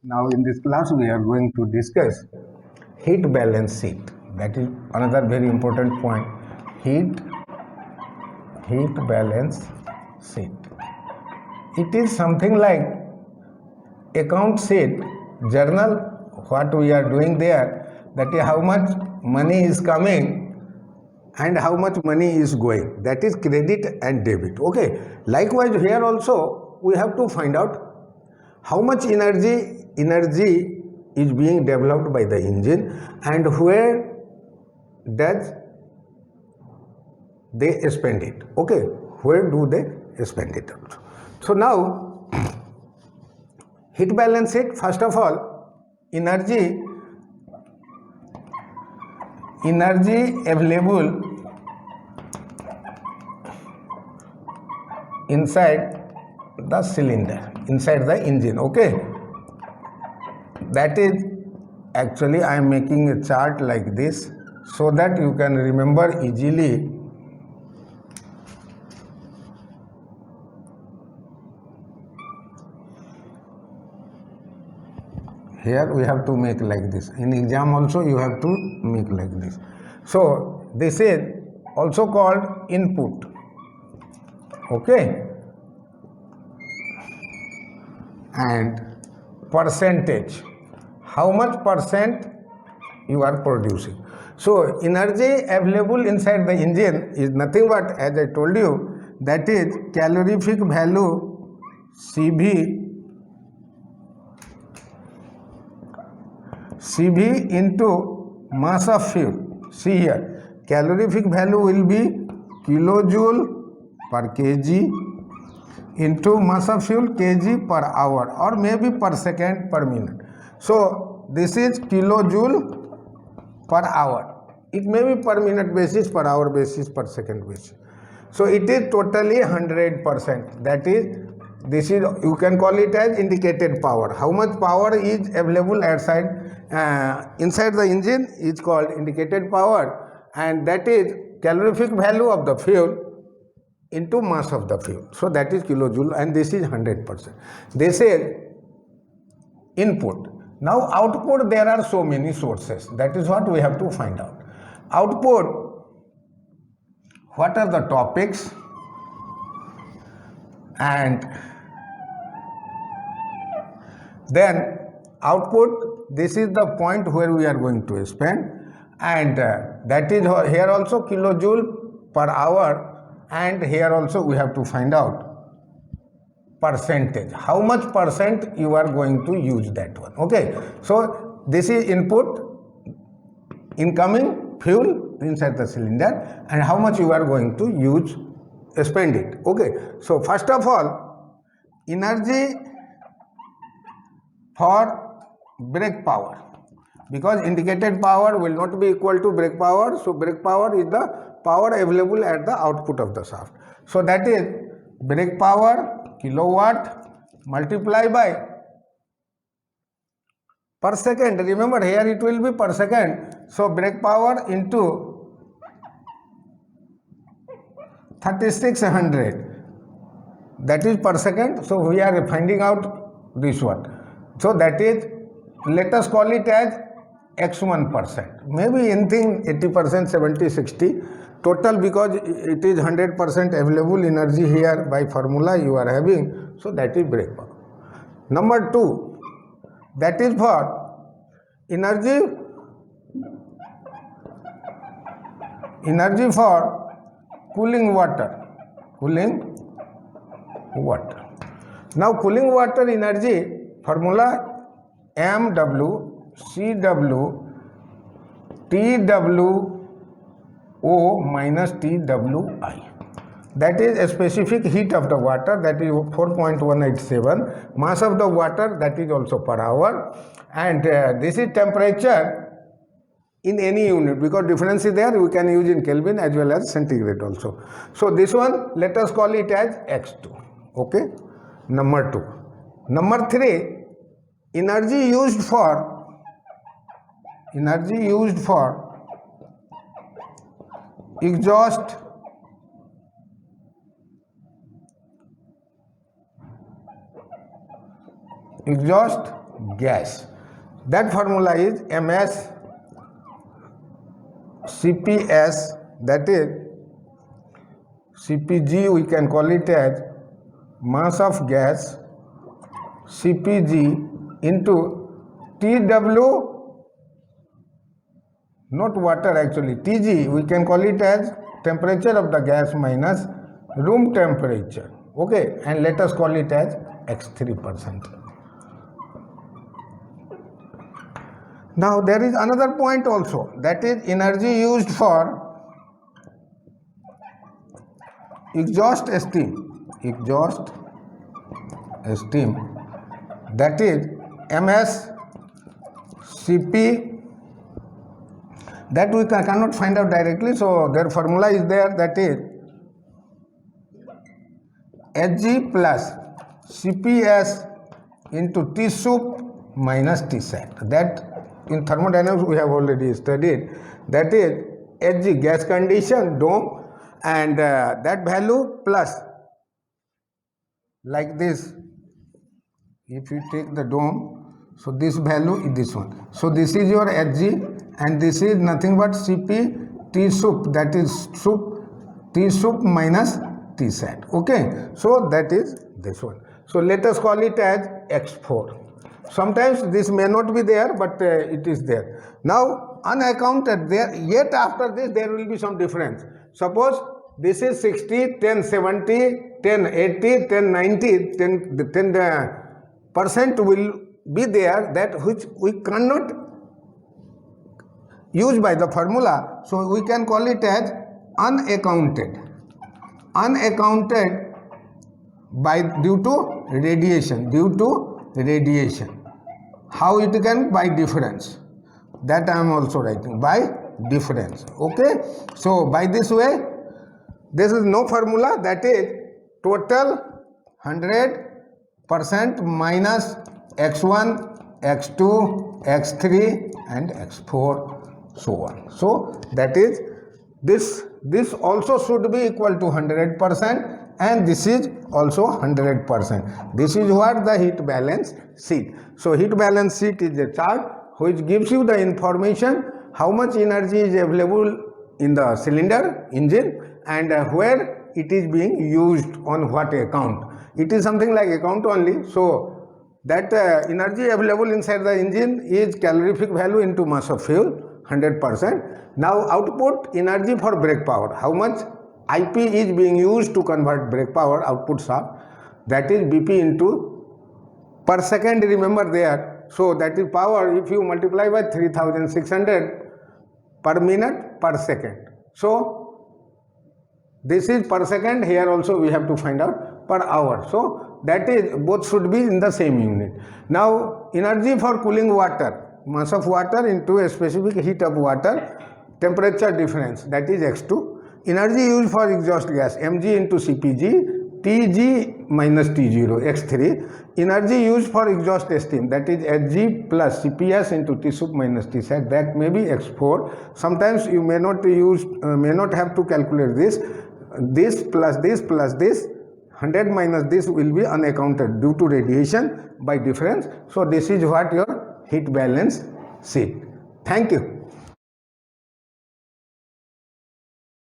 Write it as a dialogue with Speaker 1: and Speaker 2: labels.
Speaker 1: Now in this class we are going to discuss heat balance sheet. That is another very important point. Heat balance sheet. It is something like account sheet, journal, what we are doing there, that is how much money is coming and how much money is going. That is credit and debit. Okay. Likewise here also we have to find out how much energy is being developed by the engine and where does they spend it. Okay, where do they spend it also. So now heat balance sheet, first of all, energy available inside the cylinder, inside the engine. Okay, that is actually I am making a chart like this so that you can remember easily. Here we have to make like this. In exam also you have to make like this. So this is also called input. Okay, and percentage, how much percent you are producing. So energy available inside the engine is nothing but, as I told you, that is calorific value CV into mass of fuel. See here, calorific value will be kilojoule per kg into mass of fuel kg per hour or maybe per second per minute. So this is kilojoule per hour. It may be per minute basis, per hour basis, per second basis. So it is totally 100%. That is, this is, you can call it as indicated power. How much power is available inside the engine is called indicated power, and that is calorific value of the fuel into mass of the fuel. So that is kilojoule, and this is 100%. This is input. Now output, there are so many sources. That is what we have to find out. Output, what are the topics, and then output, this is the point where we are going to spend, and that is here also kilojoule per hour, and here also we have to find out percentage, how much percent you are going to use that one. Okay, so this is input, incoming fuel inside the cylinder, and how much you are going to spend it. Okay, so first of all, energy for brake power, because indicated power will not be equal to brake power. So brake power is the power available at the output of the shaft. So that is brake power kilowatt multiplied by per second. Remember here it will be per second. So brake power into 3600, that is per second. So we are finding out this one. So that is, let us call it as x1%. Maybe anything 80%, 70, 60 total, because it is 100% available energy here by formula you are having. So that is brake power. Number 2, that is for energy for cooling water. Now cooling water energy formula MW CW TWO minus TWI. That is a specific heat of the water, that is 4.187. Mass of the water, that is also per hour, and this is temperature in any unit, because difference is there, we can use in Kelvin as well as centigrade also. So this one, let us call it as X2. Okay, number 2. Number 3, energy used for exhaust gas. That formula is MS CPS, that is CPG, we can call it as mass of gas, CPG into TW, not water actually, TG, we can call it as temperature of the gas minus room temperature. Okay, and let us call it as X3%. Now there is another point also, that is energy used for exhaust steam, that is MS CP, that we cannot find out directly, so their formula is there, that is Hg plus CPS into T sup minus T sat. That in thermodynamics we have already studied, that is Hg gas condition, dome, and that value plus, like this, if you take the dome, so this value is this one. So this is your Hg and this is nothing but Cp T sup, that is T sup minus T sat. Okay, so that is this one. So let us call it as X4. Sometimes this may not be there, but it is there. Now unaccounted there, yet after this there will be some difference. Suppose this is 60, 10, 70, 10, 80, 10, 90, 10% will be there, that which we cannot use by the formula. So we can call it as unaccounted. Unaccounted by due to radiation. How it can? By difference. That I am also writing, by difference. Okay. So by this way, this is no formula, that is total 100% minus X1, X2, X3 and X4, so on. So that is this also should be equal to 100% and this is also 100%. This is what the heat balance sheet. So heat balance sheet is a chart which gives you the information how much energy is available in the cylinder engine and where it is being used on what account. It is something like account only. So that energy available inside the engine is calorific value into mass of fuel, 100%. Now output energy for brake power, how much IP is being used to convert brake power, output shaft, that is BP into per second, remember there. So that is power, if you multiply by 3600 per minute per second. So this is per second, here also we have to find out per hour. So that is, both should be in the same unit. Now energy for cooling water, mass of water into a specific heat of water, temperature difference, that is X2. Energy used for exhaust gas, mg into CPG, Tg minus T0, X3. Energy used for exhaust steam, that is Hg plus CPS into T sup minus T sat, that may be X4. Sometimes you may not have to calculate this. This plus this plus this, 100 minus this will be unaccounted due to radiation by difference. So this is what your heat balance sheet. Thank you.